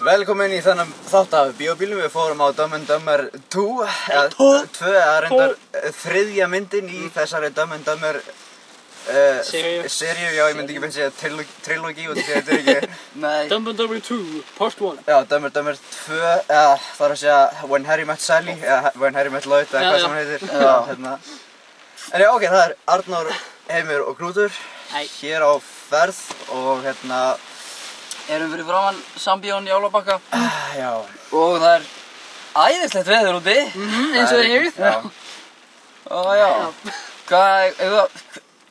Velkomin í þennan þátt af Bíóbílum. Við fórum á Dumb and Dumber 2 eða reyndar þriðja myndin í þessari Dumb and Dumber seríu, já, ég myndi ekki segja trilogy og þetta ekki Dumb and Dumber 2, part 1. Já, Dumb and Dumber 2, það að segja When Harry Met Sally, eða When Harry Met Lloyd, eða hvað sem hann heitir. En já, ok, það Arnór, Heimir og Knútur hér á ferð og erum fyrir framan Sambíón í Álfabakka. Já. Og það æðislegt veður úti. Eins og þið heyrið. Já. Hvað,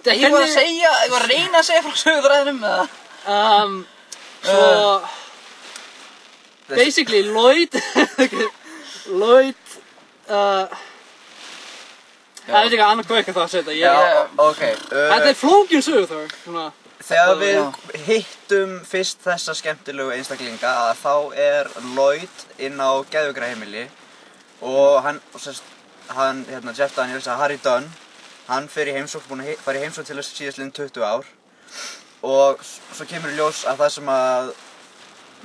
ég var að reyna að segja frá sögutræðinum, eða? Basically, Lloyd, ég veit ekki annað hvað eitthvað það að setja. Já, ok. Þetta flókin sögutræður. Þegar við hittum fyrst þessa skemmtilegu einstaklinga þá Lloyd inn á geðveikraheimili og hann Jeff Daniels, Harry Dunn, hann fer í heimsókn, búinn að fara í heimsókn til síðastliðin 20 ár og svo kemur í ljós að það sem að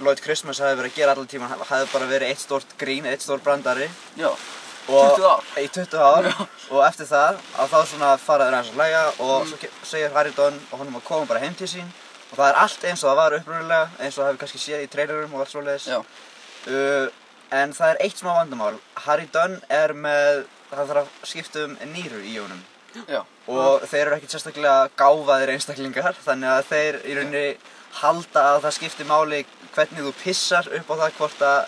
Lloyd Christmas hefði verið að gera allan tímann hefði bara verið eitt stórt grín, eitt stór brandari. Já. 20 ár. Í 20 ár og eftir það að þá svona faraður hans að hlæja og svo segir Harry Dunn og honum að koma bara heim til sín og það allt eins og það var upprunalega, eins og það hefur kannski séð í trailerum og allt svoleiðis. Já. En það eitt smá vandamál. Harry Dunn með, það þarf að skipta nýrur í honum. Já. Og þeir eru ekkert sérstaklega gáfaðir einstaklingar, þannig að þeir í rauninni halda að það skipti máli hvernig þú pissar upp á það hvort að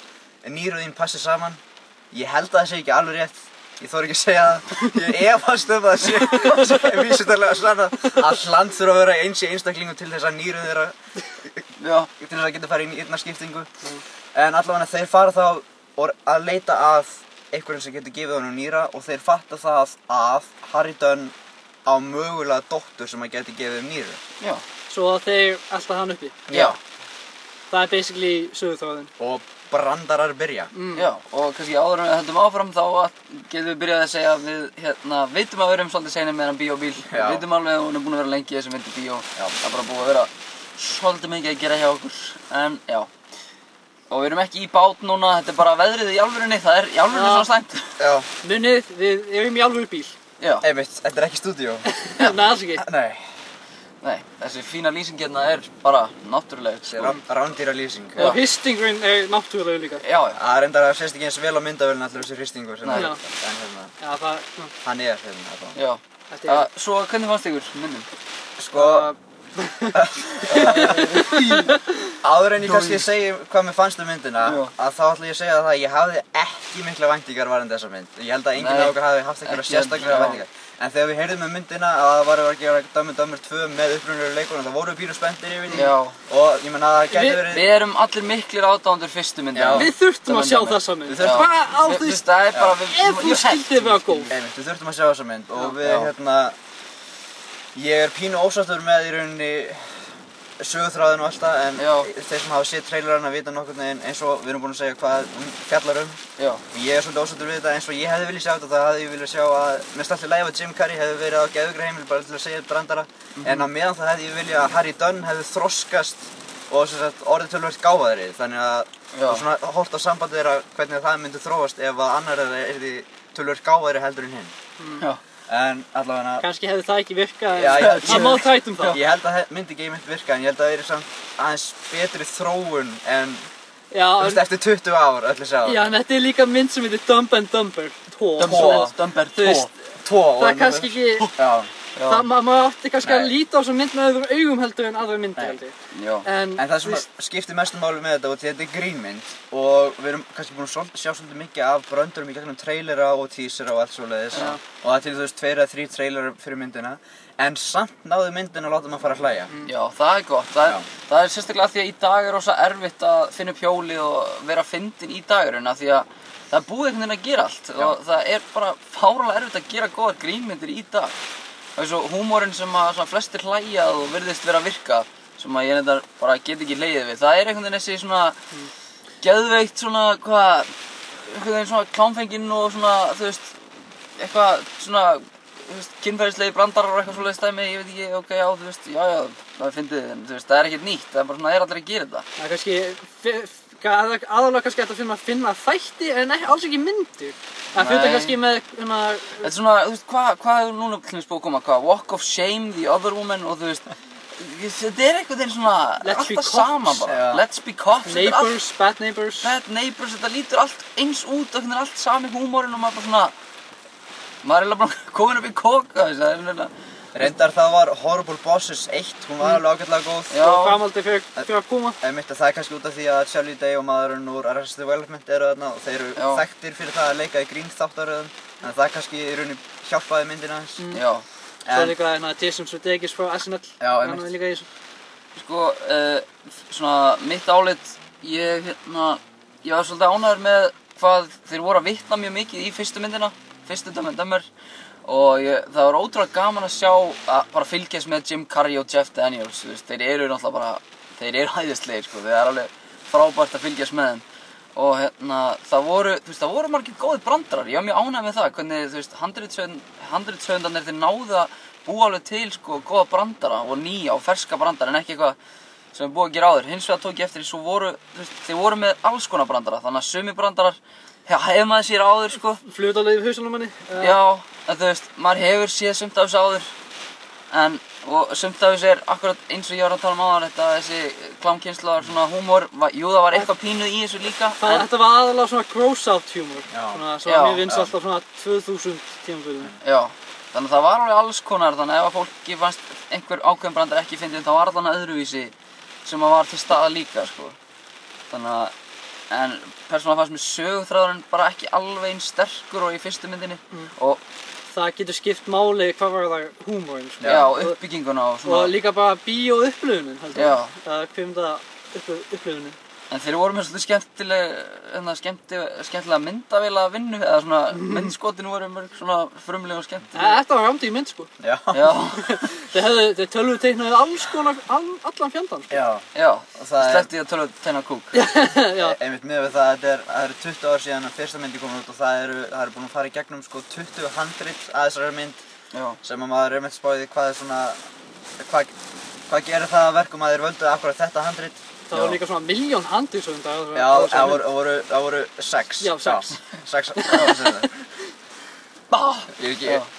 nýruð þín passi saman. Ég held að það sé ekki alveg rétt, ég þori ekki að segja það, ég efast að það sé vísindalega sannað að hland þurfa að vera eins í einstaklingu til þess að nýrun þeirra, til þess að geta farið í einna skiptingu. En allavega þeir fara þá að leita að einhverjum sem getur gefið honum nýra og þeir fatta það að Harry Dunn á mögulega dóttur sem að geti gefið nýru. Já. Svo að þeir elta hann uppi. Já. Það basically sögutráðin. Og brandarar byrja. Já, og kannski áður en við höldum áfram þá getum við byrjað að segja að við vitum að við erum svolítið seinir með hann Bíóbíl. Við vitum alveg að hún búin að vera lengi í þessum myndi bíó. Það bara búið að vera svolítið mikið að gera hjá okkur. En já. Og við erum ekki í bát núna, þetta bara veðrið í alvörunni, það í alvörunni svo slæmt. Já. Munið, við erum í alvöru bíl. Já. Einmitt, þetta ekki stúdíó. Nei, alls ekki. Nei, þessi fína lýsing hérna bara náttúruleg. Rándýra lýsing. Og hristingurinn náttúrulega líka. Já. Það reyndar að sést ekki eins vel á myndavélina allur þessi hristingur sem Já. En Já, það... hann hérna. Já. Svo hvernig fannst ykkur myndin? Sko... Áður en ég kannski segi hvað mér fannst myndina, að þá ætla ég að segja það að ég hafði ekki mikla væntingar varðandi þessa mynd. Ég held að enginn af okkur hafi haft einhverja sérstaklega væntingar. En þegar við heyrðum myndina að það var að gera Dumb and Dumber 2 með upprunalegu leikurinn, þá vorum við pínu spenntir yfir því. Og ég meina að það gæti verið... Við erum allir miklir aðdáendur fyrstu myndina. Við þurftum að sjá þessa mynd. Bara á því... Það bara... Ef þú skildið vera góð. Við þurftum að sjá þessa mynd og við ég pínu ósáttur með í rauninni sögutráðin og allt það, en þeir sem hafa séð trailerana vita nokkurn veginn eins og við erum búin að segja hvað fjallar Ég svolítið ósáttur við þetta eins og ég hefði viljað sjá þetta, það hefði ég viljað sjá að mest alltaf lægi að Jim Carrey hefði verið á geðveikraheimili bara til að segja brandara, en á meðan það hefði ég viljað að Harry Dunn hefði þroskast og orðið töluvert gáfaðri, þannig að svona horft á sambandi þeirra hvernig það myndi þróast ef að annar yrði töluvert gáfaðri heldur en hinn. En allavega... Kannski hefði það ekki virkað, en það má tæta það. Ég held að það myndi ekki virka, en ég held að það er samt aðeins betri þróun en eftir 20 ár öllu sjá. Já, en þetta er líka mynd sem heitir Dumb and Dumber 2. Dumber 2. Það er kannski ekki... maður átti kannski að líta á þessa mynd með öðrum augum heldur en aðra myndir heldur. En það sem skiptir mestu máli með þetta, og þetta er grínmynd og við erum kannski búin að sjá svolítið mikið af bröndurum í gegnum trailera og teasera og allt svoleiðis og það er til þú veist 2 eða 3 trailerar fyrir myndina en samt náðu myndin að láta maður fara að hlæja. Já, það er gott. Það er sérstaklega því að í dag er rosa erfitt að finna upp hjólið og vera fyndin í dagurinn af því að það er búið einhvern veginn að gera allt og það er bara fáránlega erfitt að gera góðar grínmyndir í dag. Það er svo húmórinn sem að flestir hlæja og virðist vera að virka sem að ég nefndar bara get ekki leiðið við. Það er einhvern veginn þessi svona geðveikt svona einhvern veginn svona klámfenginn og svona þú veist eitthvað svona kynferðislegi brandarar og eitthvað svoleiðis dæmi, ég veit ekki, ok, já, þú veist, já, það er fyndið, en þú veist, það er ekkert nýtt, það er bara svona, það er allir að gera þetta. Það er kannski, aðalega kannski hægt að finna þætti, en alls ekki myndir. Það fyrir kannski með, Þetta er svona, þú veist, hvað er núna til þess búið að koma, Walk of Shame, The Other Woman, og þú veist, þetta er einhvern veginn svona, alltaf sama bara, Let's Be Cops, Neighbors, Bad Neighbors. Bad Neighbors, þetta lítur allt eins út, það er allt sami húmórinn og maður bara svona, maður er alveg bara komin upp í koka Reyndar það var Horrible Bosses 1, hún var alveg ágætlega góð. Og framhaldi fyrir að koma. Einmitt að það er kannski út af því að Charlie Day og maðurinn úr Arrested Development eru þarna og þeir eru þekktir fyrir það að leika í grínþáttaröðum. Þannig að það kannski í rauninni hjálpaði myndina hans. Já. Svo líka Jason Sudeikis frá SNL. Já, einmitt. Líka í þessu. Sko, svona mitt álit, ég var svolítið ánægður með hvað þeir voru að vitna mjög mikið í fyrstu myndina. Fyrstu Dumb and Dumber og það var ótrúlega gaman að sjá að bara fylgjast með Jim Carrey og Jeff Daniels, þú veist, þeir eru náttúrulega bara, þeir eru hæðislegir sko, þeir eru alveg frábært að fylgjast með þeim og það voru margir góðir brandarar, ég var mjög ánægð með það, hvernig, þú veist, handritshöfundarnir þeir náðu að búa alveg til sko góða brandara og nýja og ferska brandara en ekki eitthvað sem er búið að gera áður, hins vegar tók ég eftir því svo voru, þú veist, þeir voru með alls konar brandara, þannig að sumi brandarar hefur maður sér áður sko. Flugdalið í hausunum manni. Já, en þú veist, maður hefur séð sumt af þessu áður og sumt af þessu er akkurat eins og ég var að tala um áðan þessi klámkynslaðar svona húmor, jú það var eitthvað pínuð í þessu líka. Þetta var aðalega svona gross-out humor, svona sem var mjög vinsælt á svona 2000 tímabilinu. Já, þannig að það var alveg alls konar, þannig að ef að fólki fannst einhver ákveðin brandar ekki fyndinn þá var allan öðruvísi sem að var til staða líka sko. Þannig að en persónulega fannst mér söguþráðurinn bara ekki alveg eins sterkur og í fyrstu myndinni og það getur skipt máli hvað var það húmorinn sko. Já, uppbygginguna og svona og líka bara bíóupplifunin heldur Já. Það er það upplifunin En þeir voru með svolítið skemmtilega myndavéla að vinnu eða svona myndskotin voru mörg svona frumleg og skemmtileg Þetta var rámdi í mynd sko Já Þeir tölvuðu teiknaði alls konar, allan fjandann sko. Já, sleppti að tölvuðu teikna kúk Einmitt miðað við það eru 20 ár síðan að fyrsta myndi komið út og það eru búin að fara í gegnum sko 20 handrit að þessari mynd sem að maður einmitt spáði hvað er svona hvað gerir það að verkum að þeir völdu akkurat þetta handrit Það var líka svona 1.000.000 handritshöfundar Já, það voru 6 Já, 6 6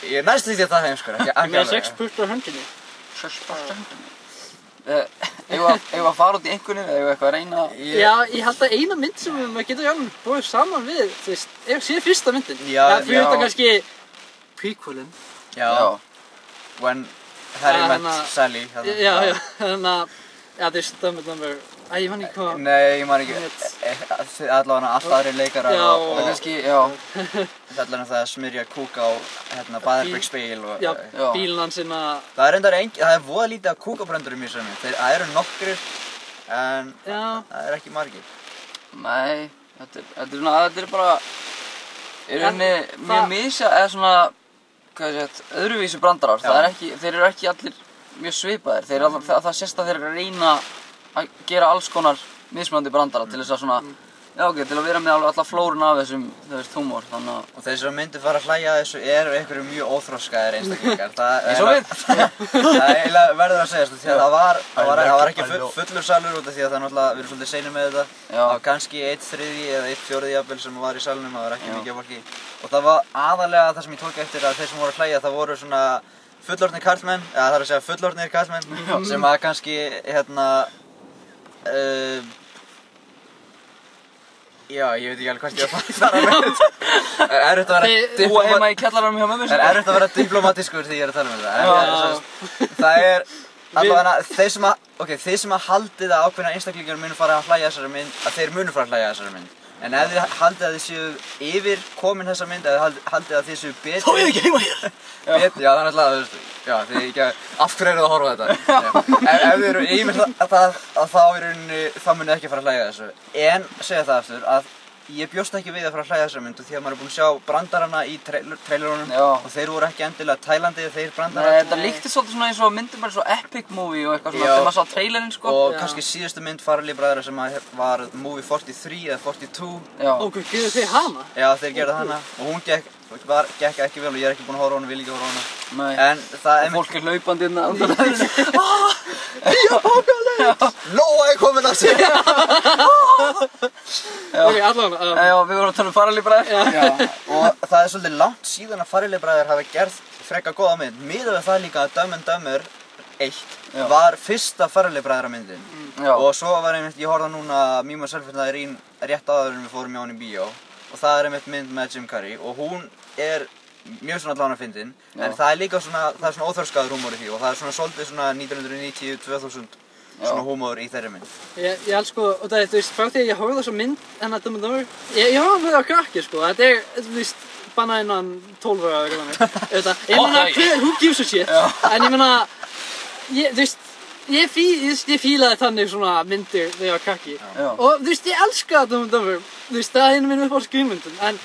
Ég er næstu því að það heimskur Með 6 purtur á höndinni 6 purtur á höndinni Eigum að fara út í einhverju eða eigum eitthvað að reyna Já, ég held að eina mynd sem maður getur jafnvel búið saman við sé fyrsta myndin Fyrir þetta kannski prequelin Já When Harry met Sally Já, þannig að það er Dumb and Dumber Æ, ég man ekki hvað Nei, ég man ekki allavega alltaf aðri leikarar og kannski, já Það er það að smyrja kúk á baðherbergsspegil og Já, bílinn hans inna Það er reyndar það er voða lítið af kúkabröndurum í þessu Það eru nokkrir en það er ekki margir Nei, þetta er bara í rauninni mjög misja eða svona hvað ég sett, öðruvísi brandarar þeir eru ekki allir mjög svipaðir það sést að þeir eru að reyna að gera alls konar mismunandi brandara til þess að svona til að vera með alveg alla flórun af þessum húmor og þeir sem myndu fara að hlæja að þessu eru einhverju mjög óþroskaðir einstaklingar eins og við það er eiginlega verður að segja því að það var ekki fullur salur út af því að það náttúrulega við erum svolítið seinir með þetta það var kannski 1/3 eða 1/4 jafnvel sem var í salnum það var ekki mikið af fólki og það var aðalega það sem ég tók eftir að þeir sem voru að hlæja það voru svona fullorðnir karlmenn eða það er að segja fullorðnir karlmenn sem að kannski Já, ég veit ekki alveg hvert ég að fara með þetta. Það er erfitt að vera Búa heima í kjallaranum hjá mömmu Það er erfitt að vera diplómatískur þegar ég er að tala um þetta. Það er allavega þeir sem að haldið að ákveðna einstaklingar munu fara að hlæja þessari mynd, að þeir munu fara að hlæja þessari mynd. En ef þið haldið að þið séu yfir komin þessa mynd, eða haldið að þið séu betri... Þá er ég ekki heima hér! Já, það er alltaf, þið ekki af hverju eruð að horfa á þetta. Ef þið eru yfir það, þá í rauninni, þá munið ekki fara að hlæja þessu. En, segja það aftur, að ég bjóst ekki við að fara að hlæja þessa mynd, því að maður er búinn að sjá brandarana í trailerunum og þeir voru ekki endilega tælandi, þeir brandarar. Nei, þetta líkti svolítið svona eins og myndum bara svo epic movie og eitthvað svona, þegar maður sá trailerinn sko. Og kannski síðustu mynd Farrelly bræðra sem var movie 43 eða 42. Og hvað gerðu þeir hana? Já, þeir gerðu hana og hún gekk ekki vel og ég er ekki búinn að horfa á hana, vil ekki horfa á hana. Nei. En það er fólk hlaupandi hérna Lóa er komin að sig! Ok, allavega. Já, við vorum að tala um Farrelly bræður. Og það er svolítið langt síðan að Farrelly bræður hafa gert frekar góða mynd. Miðað við það líka að Dumb and Dumber 1 var fyrsta Farrelly bræðra myndin. Og svo var einmitt, ég horfði núna Me, Myself and Irene rétt áður en við fórum hjá hann í bíó. Og það er einmitt mynd með Jim Carrey og hún er mjög svona allan að fyndin. En það er líka svona, það er svona óþörfskaður húmor í því og það er svona svolítið svona 1990-2000 svona húmor í þeirri mynd. Ég held sko, og það er, þú veist, frá því að ég horfði þessa mynd hennar Dumb and Dumber, ég horfði með það á krakki sko, þetta er, þú veist, bannað innan 12 ára eða eitthvað. Ég meina, who gives a shit? En ég meina, þú veist, ég fílaði þannig svona myndir þegar ég var krakki. Og þú veist, ég elskaði Dumb and Dumber, þú veist, það er einu minn upp á skrínmyndum. En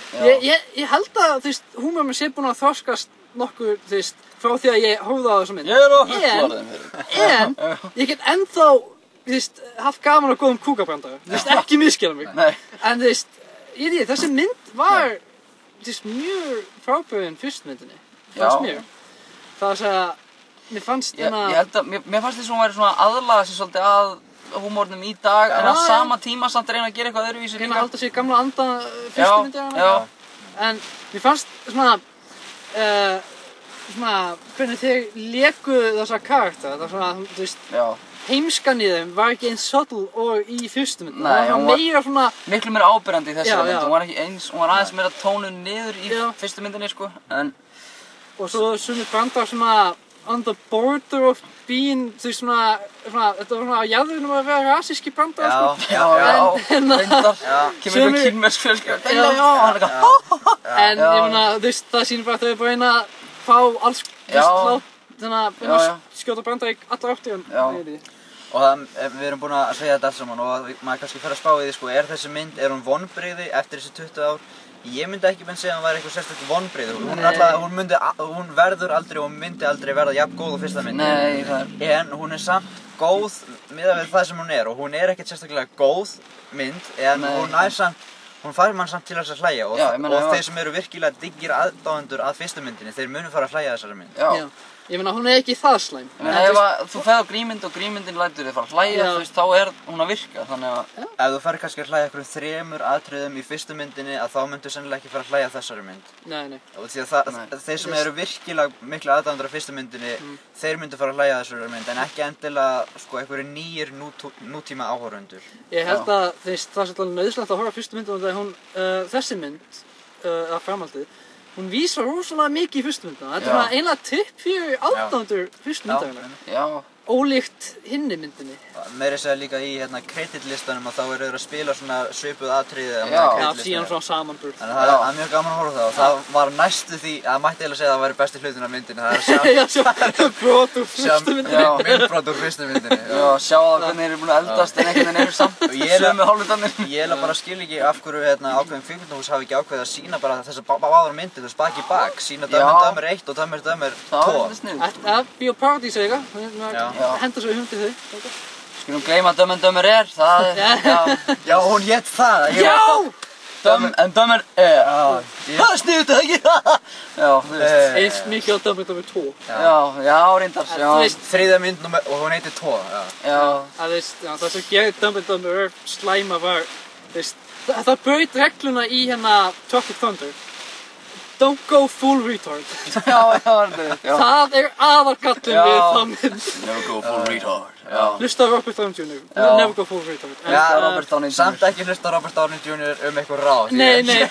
ég held að, þú veist, húmor minn sé búinn að þroskast nokkur, þú veist, frá því að ég horfði á þessa mynd. Ég er að En ég get ennþá, þú veist, haft gaman að góðum kúkabrandara. Þú veist, ekki misskilja mig. Nei. En þú veist, þessi mynd var, þú veist, mjög frábærin fyrstmyndinni. Fannst mér. Það var að segja, mér fannst Ég held að, mér fannst þess að hún væri svona aðlaga sér svolítið að húmórnum í dag, en á sama tíma samt reyna að gera eitthvað öðruvísi líka. Reyna að halda sér gamla anda fyrstmyndi hana. En mér fannst svona, hvernig þeir lékuðu þessa karakter, það svona, þú veist, heimskan í þeim var ekki eins subtle og í fyrstu myndinni. Nei, hún var meira svona... Miklu meira áberandi í þessari mynd, hún var ekki eins, hún var aðeins meira tónuð niður í fyrstu myndinni, sko, en... Og svo sumir brandar svona on the border of being, þú veist svona, þetta var svona jáðurinn að vera rasíski brandar, sko. Reyndar, kemur eitthvað kínversk fjölskylda. En ég meina, þú veist, það sýnir bara að þau er bara reyna að fá alls hlát, þannig að skjóta brandar í allar áttir. Og við erum búin að segja þetta alls saman og maður kannski fer að spá í því, sko, er þessi mynd, er hún vonbrigði eftir þessi 20 ár? Ég myndi ekki segja að hún væri eitthvað sérstakt vonbrigði. Hún verður aldrei og myndi aldrei verða jafn góð á fyrsta myndi. En hún er samt góð miðað við það sem hún er og hún er ekkert sérstaklega góð mynd en hún fær mann samt til þess að hlæja og þeir sem eru virkilega diggir aðdáendur að fyrstu myndinni, þeir munu fara að hlæja þessari mynd. Ég meina, hún er ekki það slæm. Ég meina, ef þú ferð á grímynd og grímyndin lætur þig fara að hlæja, þú veist, þá er hún að virka, þannig að... Ef þú ferð kannski að hlæja einhverjum 3 atriðum í fyrstu myndinni, að þá myndu sennilega ekki fara að hlæja þessari mynd. Nei. Og því að þeir sem eru virkilega miklu aðdáendur af fyrstu myndinni, þeir myndu fara að hlæja þessari mynd, en ekki endilega, sko, einhverju nýjir nútíma áhorfendur. Ég held að það er svolítið nauðsynlegt að horfa á fyrstu myndina þegar þessi mynd, að framhaldið, hún vísar rosalega mikið í fyrstu myndina. Þetta er svona einlega tipp fyrir aðdáendur fyrstu myndarinnar. Ólíkt hinni myndinni. Meira segja líka í kreditlistanum að þá eru þeir að spila svona svipuð atriði á kreditlistanum. Já, síðan svona samanburð. Þannig að það er mjög gaman að horfa á það og það var næstu því, það mætti eiginlega segja að það væri besti hlutin af myndinni. Það er brot úr fyrstu myndinni. Myndbrot úr fyrstu myndinni. Já, sjá það hvernig þeir eru búin að eldast en einhvern veginn eru samt sömu hálfvitarnir. Ég bara skil ekki af hverju ákveðin kvikmyndahús hafi ekki ákveðið að sýna bara þessar báðar myndir, þú veist, bak í bak, sýna Dumb and Dumber 1 og Dumb and Dumber 2. Það er Bíóparadís eiga, henda svo í hundi þau. Skulum gleyma að Dumb and Dumber er, það er, Já, hún hét það. Já! Dumb and Dumber er. Það er sniðut, það ekki? Já, þú veist. Eins mikið á Dumb and Dumber 2. Já, reyndar. Þriðja mynd og hún heitir 2. Það sem gerir Dumb and Dumber slæma var, það braut regluna í hérna Tropic Thunder. don't go full retard. Já. Það aðalgallinn við þá mynd. Never go full retard. Já. Hlusta á Robert Downey Jr. Never go full retard. Robert Downey Jr. Samt ekki hlusta á Robert Downey Jr. Eitthvað ráð. Nei.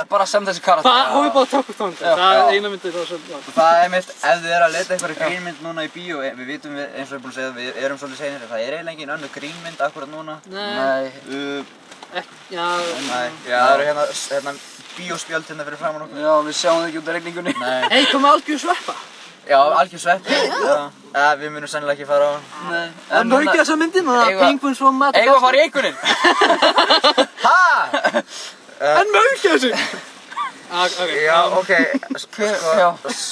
Bara sem þessi karakter. Hún bara Attack of Thunder. Það eina myndið það sem, Það einmitt, ef þið að leita einhverja grínmynd núna í bíó, við vitum eins og við búin að segja, við erum svolítið seinir, það eiginlega engin önnur grínmynd akkurat núna. Nei. Það eru hérna bíóspjöld hérna fyrir framan okkur. Já, við sjáum það ekki út af rigningunni. Hey, komið algjör sveppa. Já, algjör sveppi. Við munum sennilega ekki fara á hann. Nei. Það mörgja þessa myndin, Penguins from Madagascar. Eigum að fara í einhverjum? Ha? En mörgja þessu. Já, ok,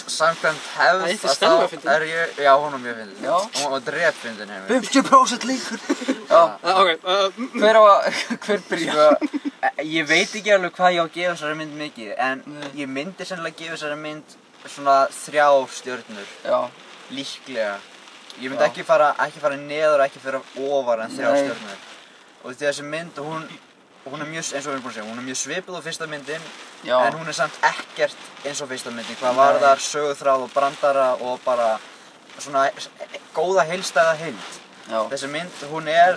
samkvæmt hefð þá ég, já, hún er mjög fyndin. Hún var drepfyndin hefur. 50% líkur. Hver byrja? Ég veit ekki alveg hvað ég á að gefa þessari mynd mikið, en ég myndi sennilega gefa þessari mynd svona 3 stjörnur. Já. Líklega. Ég myndi ekki fara neður og ekki fara ofar en 3 stjörnur. Og því þessi mynd, hún er mjög, eins og við erum búin að segja, hún er mjög svipuð á fyrsta myndin, en hún er samt ekkert eins og fyrsta myndin, hvað varðar söguþráð og brandara og bara svona góða heildstæða heild. Þessi mynd, hún er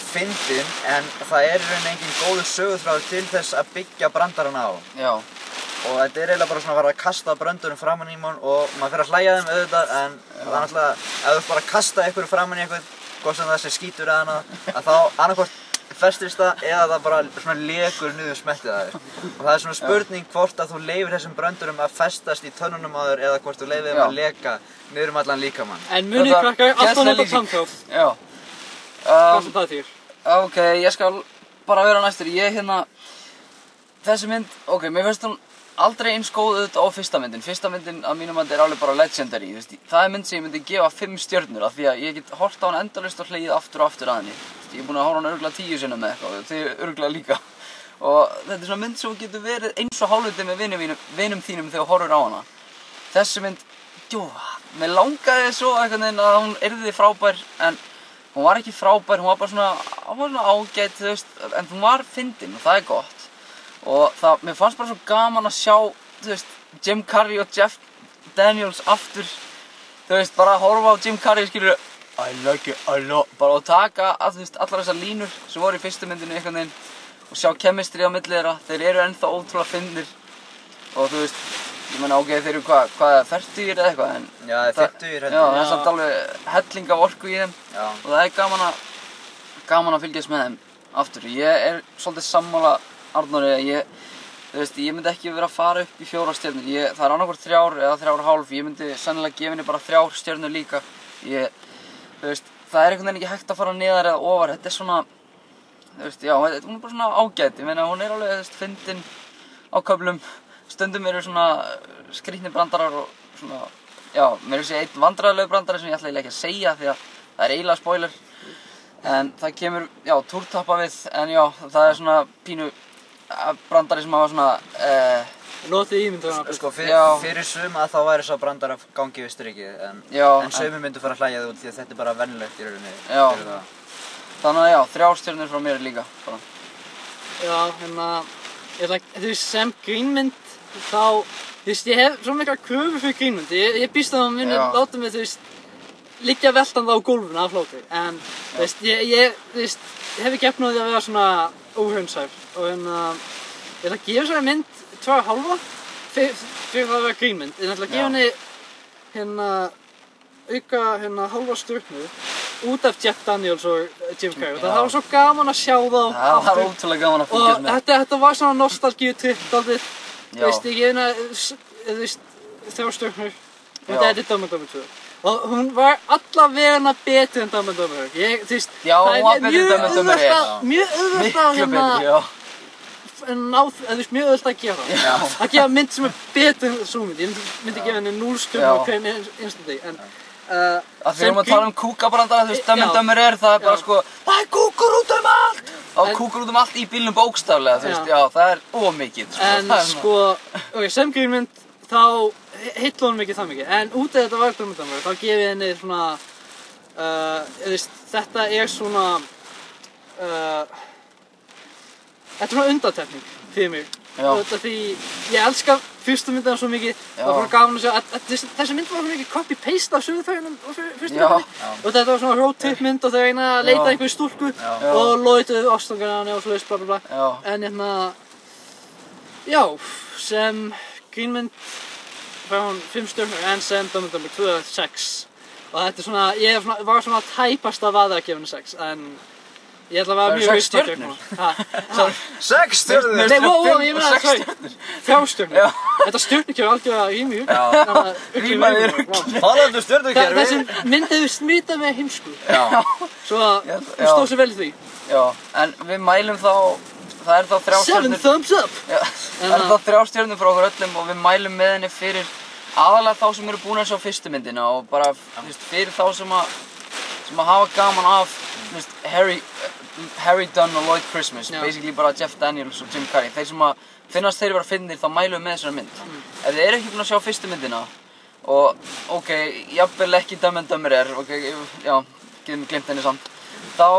fyndin, en það er í rauninni engin góður söguþráður til þess að byggja brandarann á. Já. Og þetta er eiginlega bara svona að vera að kasta bröndurum framan í mann og maður fyrir að hlæja þeim auðvitað, en það er náttúrulega, ef þú bara að kasta einhverju framan í einhvern, hvort sem það sé skítur eða annað, að þá annarkvort festist það eða það bara svona lekur niður smettið að þér. Og það er svona spurning hvort að þú leyfir þessum bröndurum að festast í tönnunum á þér eða hvort þú leyfir þeim að leka niður allan líkamann. En munið krakkar, alltaf nota tannþjóð. Já. Hvað sem það þýr? Ok, ég skal bara vera næstur. Þessi mynd, mér finnst hún aldrei eins góð auðvitað á fyrsta myndin. Fyrsta myndin að mínum mati er alveg bara legendary. Það er mynd sem ég myndi gefa 5 stjörnur af því að ég get horft á hann endalaust og hlegið aftur og aftur að henni. Ég er búinn að horfa á hann örugglega 10 sinnum með eitthvað, þið örugglega líka. Og þetta er svona mynd sem getur verið eins og hálfviti með vinum þínum þegar þú horfir á hana. Þessi mynd, mér langaði svo einhvern veginn að hún yrði frábær, en hún var ekki frábær, hún var bara svona ágæt, þú veist, en hún var fyndin og það er gott. Og mér fannst bara svo gaman að sjá, þú veist, Jim Carrey og Jeff Daniels aftur, þú veist, bara að horfa á Jim Carrey, skilur, I like it a lot, bara að taka þú veist, allar þessar línur sem voru í fyrstu myndinu einhvern veginn og sjá chemistry á milli þeirra, þeir eru ennþá ótrúlega fyndnir og þú veist, ég meina þeir eru hvað 40 eða eitthvað, en já, 50 já, það er samt alveg helling af orku í þeim og það er gaman að fylgjast með þeim aftur. Ég er svolítið sammála Arnóri, þú veist, ég myndi ekki vera að fara upp í 4 stjörnur, það er annarkvort 3 eða 3,5, ég myndi sennilega gefa henni bara 3 stjörnur líka. Þú veist, það er einhvern veginn ekki hægt að fara neðar eða ofar, þetta er svona, þú veist, já, hún er bara svona ágæt, ég meina, hún er alveg, þú veist, fyndin á köflum, stundum eru svona skrýtnir brandarar og svona, já, mér er að segja einn vandræðalegu brandari sem ég ætla ekki að segja því að það er eiginlega spoiler, en það kemur, já, túrtappa við, en já, það er svona pínu brandari sem hafa svona, Notið ímyndunar. Sko, fyrir suma þá væri sá brandar að gangi við strikið, en sumi myndu fara að hlæja þig út því að þetta er bara venjulegt í rauninni. Já, þannig að já, 3 stjörnur frá mér líka, bara. Já, þú veist, sem grínmynd, þá, þú veist, ég hef svo mikla kröfur fyrir grínmynd, ég býst að það muni láta mig, þú veist, liggja veltandi á gólfinu af hlátri, en, þú veist, ég hef ekki efnað því að vera svona óhraunsær, og ég ætla að gefa þessari mynd 2,5 fyrir það að vera grínmynd. Ég ætla að gefa henni auka hálfa stjörnu út af Jeff Daniels og Jim Carrey. Það var svo gaman að sjá þá aftur. Það var ótrúlega gaman að fylgjast með. Og þetta var svona nostalgíutripp dálítið. Þú veist, ég gef henni 3 stjörnur. Þetta er Dumb and Dumber 2. Og hún var allavega betri en Dumb and Dumber. Þú veist, það er mjög auðvelt að mjög öðvöld að gera að gefa mynd sem er betur en svo mynd. Ég myndi gefa henni 0 stjörnur á hvern einstandi, en að við erum að tala kúkabrandara, þú veist, Dumb and Dumber það er bara sko, það er kúkur út allt og kúkur út allt í bílnum bókstaflega, þú veist, já, það er ómikið en sko, sem grínmynd þá heitla hún mikið það mikið, en út af þetta var Dumb and Dumber, þá gefið henni svona þetta er svona þetta er svona undantekning fyrir mig út af því ég elska fyrstu myndina svo mikið og það var gaman að sjá að þessi mynd var svo mikið copy-paste af sögutæginum og fyrstu myndinni og þetta var svona road trip mynd og þau reyna að leita einhverju stúlku og loituðu ástfangar hana og svoleiðis bla bla bla en já, sem grínmynd var hún 5 stjörnur en sem Dumb and Dumber 2 6 og þetta er svona, ég var svona að tæpast að vaða að gefa henni 6 en ég ætla að vera mjög hraust gegn hún. 6 stjörnur? Nei, ég meina það 3 stjörnur. Þetta stjörnukerfi algjörlega rými upp. Rýma í rugl. Talandi stjörnukerfi. Þessi mynd hefur smitað með heimsku. Svo hún stóð sér vel í því. Já, en við mælum þá, það er þá 3 stjörnur. 7 thumbs up! Það er þá 3 stjörnur frá okkur öllum og við mælum með henni fyrir aðalega þá sem eru búin að sjá fyrstu myndina og bara fyrir þá sem hafa gaman af Harry Dunn og Lloyd Christmas, basically bara Jeff Daniels og Jim Carrey. Þeir sem að finnast þeir vera fyndnir þá mælum við með þessari mynd. Ef þið eru ekki búin að sjá fyrstu myndina og jafnvel ekki Dumb and Dumber já, getum við glimt henni samt, þá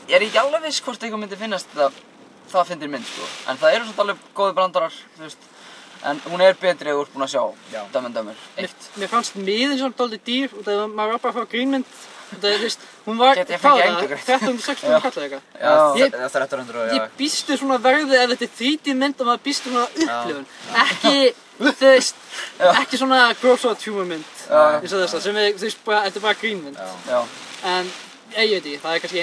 er ég ekki alveg viss hvort eitthvað myndi finnast það fyndir mynd sko. En það eru svona alveg góði brandarar, en hún er betri ef þú ert búin að sjá Dumb and Dumber 1. Mér fannst miðin svona dálítið dýr út af að maður var bara að fá grínmynd. Hún var, hvað var það? 1360 kallar eitthvað. Já, 1300 Ég býstu svona verði ef þetta er 3D mynd og maður býstu svona upplifun. Ekki svona gross out humor mynd eins og þessa, sem þetta er bara grínmynd. En ég veit ekki, það er kannski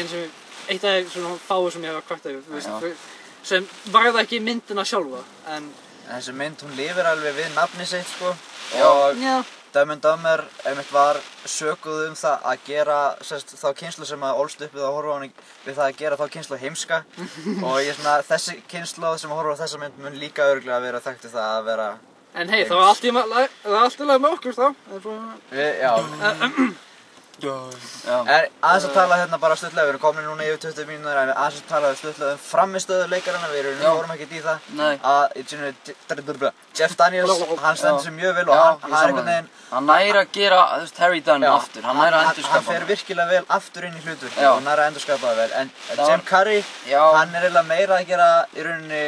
eitt af svona fáu sem ég hef að kvarta yfir, sem varða ekki myndina sjálfa. Þessi mynd, hún lifir alveg við nafni sitt sko. Og Dumb and Dumber var sökuð það að gera þá kynslóð sem ólst upp við að horfa á hana við það að gera þá kynslóð heimska og þessi kynslóð sem horfa á þessa mynd mun líka örugglega vera þekkt það að vera En hei, það var allt í lagi með okkur þá aðeins að tala hérna bara stuttlega, við erum komin núna yfir 20 mínútur en aðeins að tala stuttlega frammistöðu leikarana, við vorum ekkert í það Jeff Daniels, hann stendur sig mjög vel og hann er einhvern veginn hann næri að gera Harry Dunn aftur, hann næri að endurskapa hann fer virkilega vel aftur inn í hlutverk og næri að endurskapa það vel en Jim Carrey, hann er eiginlega meira að gera í rauninni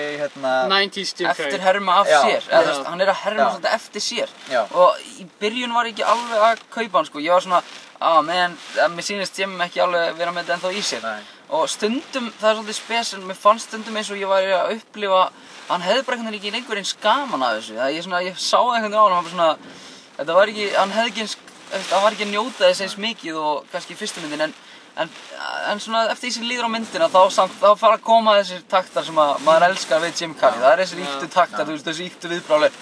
90s Jim Carrey eftir herma af sér, hann er að herma svolítið eftir sér og í byrjun var ég ekki alveg að kaupa hann sko, ég var svona mér sýnist Jim ekki alveg vera með þetta ennþá í sér og stundum, það er svolítið spes en mér fannst stundum eins og ég væri að upplifa hann hefði bara einhvern veginn ekki lengur eins gaman af þessu ég sá það einhvern veginn á hann svona, þetta var ekki, hann hefði ekki eins hann var ekki að njóta þess eins mikið og kannski í fyrstu myndin en svona eftir því sem líður á myndina þá fara að koma þessir taktar sem maður elskar við Jim Carrey það er þessir ýktu taktar, þessi ýktu viðbragð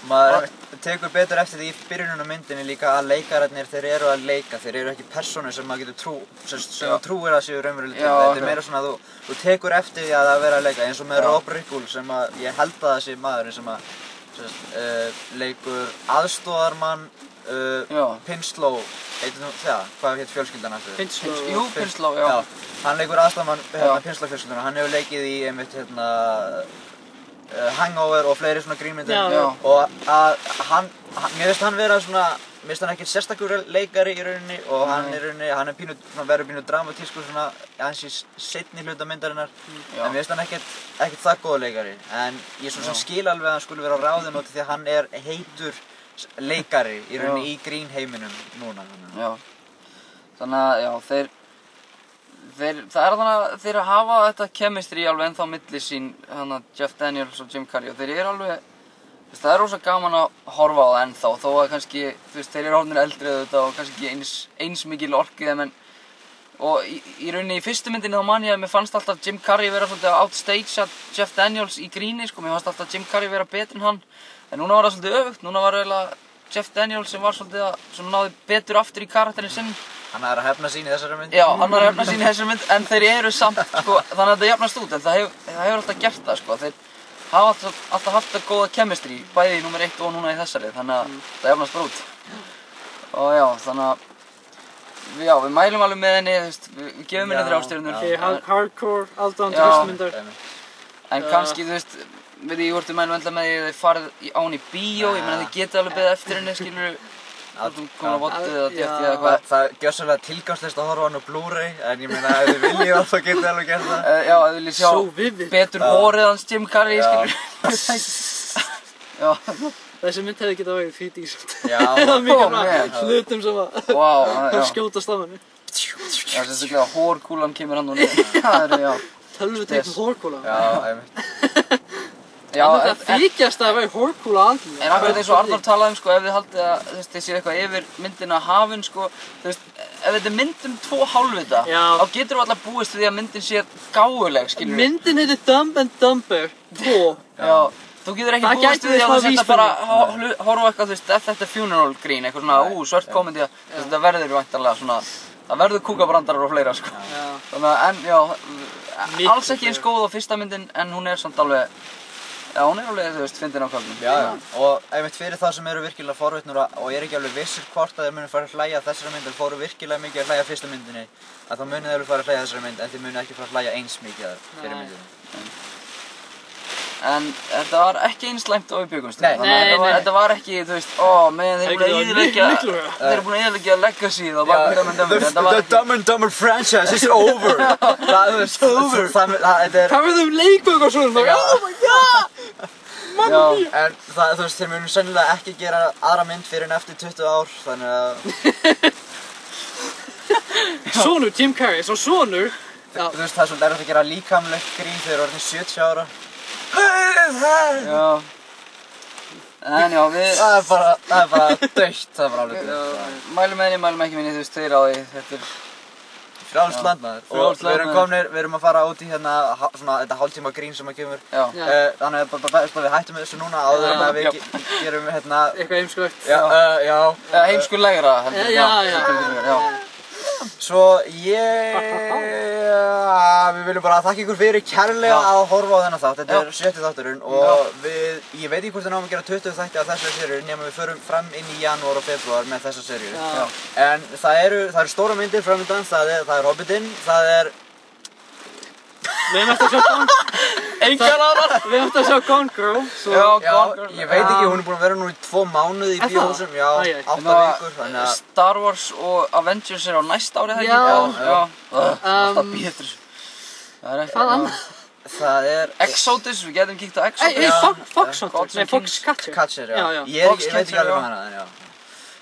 maður tekur betur eftir því í byrjunum á myndinni líka að leikararnir þeir eru að leika, þeir eru ekki persónur sem maður getur sem þú trúir að séu raunverulega þetta er meira svona að þú tekur eftir því að vera að leika eins og með Rob Riggle sem ég held að það sé maðurinn sem leikur aðstoðarmann Pinslow hvað heit fjölskyldan aftur? Pinslow, hann leikur aðstoðarmann Pinslow fjölskyldan og hann hefur leikið í einmitt Hangover og fleiri svona grínmyndir og mér finnst hann vera svona mér finnst hann ekkert sérstakur leikari í rauninni og hann verður pínu dramatískur svona aðeins í seinni hluta myndarinnar en mér finnst hann ekkert það góð leikari en ég svona sem skil alveg að hann skulle vera á ráðinu því að hann er heitur leikari í rauninni í grínheiminum núna þannig að það er þannig að þeir hafa þetta chemistry alveg ennþá milli sín Jeff Daniels og Jim Carrey og þeir eru alveg það er rosa gaman að horfa á það ennþá þó að kannski þeir eru orðnir eldri og kannski ekki eins mikil orku í þeim og í rauninni í fyrstu myndinni þá man ég að mér fannst alltaf Jim Carrey vera svolítið að outstagea Jeff Daniels í gríni sko, mér fannst alltaf Jim Carrey vera betri en hann en núna var það svolítið öfugt, núna var eiginlega Jeff Daniels sem var svolítið að náði betur aftur í karakterinn sinn hann er að hefna sín í þessari mynd já, hann er að hefna sín í þessari mynd en þeir eru samt sko, þannig að þetta jafnast út en það hefur alltaf gert það sko, þeir hafa alltaf haft það góða chemistry bæði í númer 1 og núna í þessari þannig að það jafnast bara út og þannig að við mælum alveg með henni við gefum henni 3 stjörnur hardcore, alltaf fyrstu myndar en kannski, við því hvort við mælum endla með því að þeir farið á henni í bíó ég meina þið getið alveg beðið eftir henni, skilur komin á vottið eða DFT eða Það hvað. er gjörsamlega tilgangslist að horfa á hann á Blu-ray, en ég meina ef þið viljið það þá getið alveg gert það. Já, ef þið viljið So vivid. sjá betur hórið hans Jim Carrey, skilur. Já. Þessi mynd hefði getað verið 3D samt. Já. Það var mikið man. hlutum sem að Já. skjótast af henni. Já, sérstaklega hórkúlan kemur hann og niður. Það eru, já. Tölvutekn hórkúla. Já, einmitt. Já, Það þykjast að vera hórkúla andlið. En akkurat eins og Arnór talaði um, sko, ef þið haldið að, þú veist, þið séu eitthvað yfir myndina hafin, sko, þú veist, ef þetta er mynd 2 hálfvita, þá getur þú alltaf búist við því að myndin sé gáfuleg, skilur við. Myndin heitir Dumb and Dumber 2. Já, þú getur ekki búist við því að þú setja bara horfa eitthvað, þú veist, þetta er funeral grín, eitthvað svona, svört komedi, þetta verður væntanlega svona, það verður kúkabrandarar og fleira, sko. Þannig að, en, já, alls ekki eins góð á fyrsta myndin, en hún er samt alveg, já, hún er alveg, þú veist, fyndin á köflum. Já, og einmitt fyrir það sem eru virkilega forvitnur og er ekki alveg vissir hvort að þeir munu fara að hlæja þessari mynd en fóru virkilega mikið að hlæja fyrstu myndinni, að þá munu þeir alveg fara að hlæja þessari mynd en þeir munu ekki fara að hlæja eins mikið að fyrir myndinni. En þetta var ekki eins slæmt á uppbyggumst. Nei. Þetta var ekki, þú veist, þeir eru búin að eyðileggja Legacy-ið á bak við Dumb and Dumber. The Dumb and Dumber franchise is over! It's over! Hvað verður um leikbögg og svona? Oh my god! Mamma mía! En þú veist, þeir munu sennilega ekki gera aðra mynd fyrir en eftir 20 ár, þannig að... Sonur Jim Carrey, svo sonur... Þú veist, það er svolítið erfitt að gera líkamlegt grín þegar þeir eru orðin 70 ára. Já. En já, Það er bara dautt, það er bara alveg dautt. Mælum með henni, mælum ekki minni, þú veist, þeir á því, þetta er... Frjálst land maður. Og við erum að fara út í hérna, svona, þetta hálftíma grín sem að kemur. Já. Þannig að bara við hættum með þessu núna áður en að við gerum hérna... Eitthvað heimskulegt. Já. Heimskulegra, heldur. Já. Svo við viljum bara þakka ykkur fyrir kærlega að horfa á þennan þátt. Þetta er 70. þátturinn og ég veit ekki hvort við náum að gera 20 þætti af þessari seríu nema við förum fram inn í janúar og febrúar með þessa seríu. En það eru stóra myndir framöndan, það er Hobbitinn, það er... Við höfum eftir að sjá Engar aðrar! Við höfum eftir að sjá Gone Girl. Já, ég veit ekki, hún er búin að vera nú í 2 mánuði í bíóhúsum, 8 vikur, þannig að... Star Wars og Avengers er á næsta árið, þegar ekki? Já. Alltaf betur. Það er ekki... Hvað annað? Það er... Exodus, við getum kíkt á Exodus. Foxcatcher, já. Ég veit ekki alveg hvað hana, en já.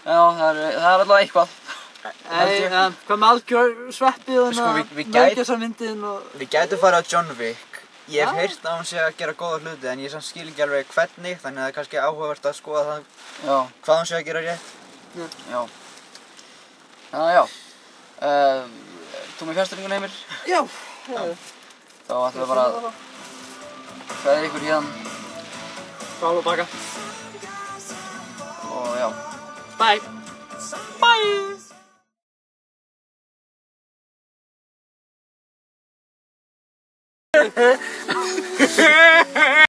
Já, það er allavega eitthvað. Hvað með algjör sveppið og mörgjarsarmyndin og... Við gætum farið á John Wick. Ég hef heyrt að hún sé að gera góða hluti en ég samt skil ekki alveg hvernig, þannig að það er kannski áhugavert að skoða það hvað hún sé að gera rétt. Já. Já. Þú með fjárstyrningun Heimir? Já. Þá ætlum við bara að kveðja ykkur hérna. Frá og baka. Og já. Bye. Bye.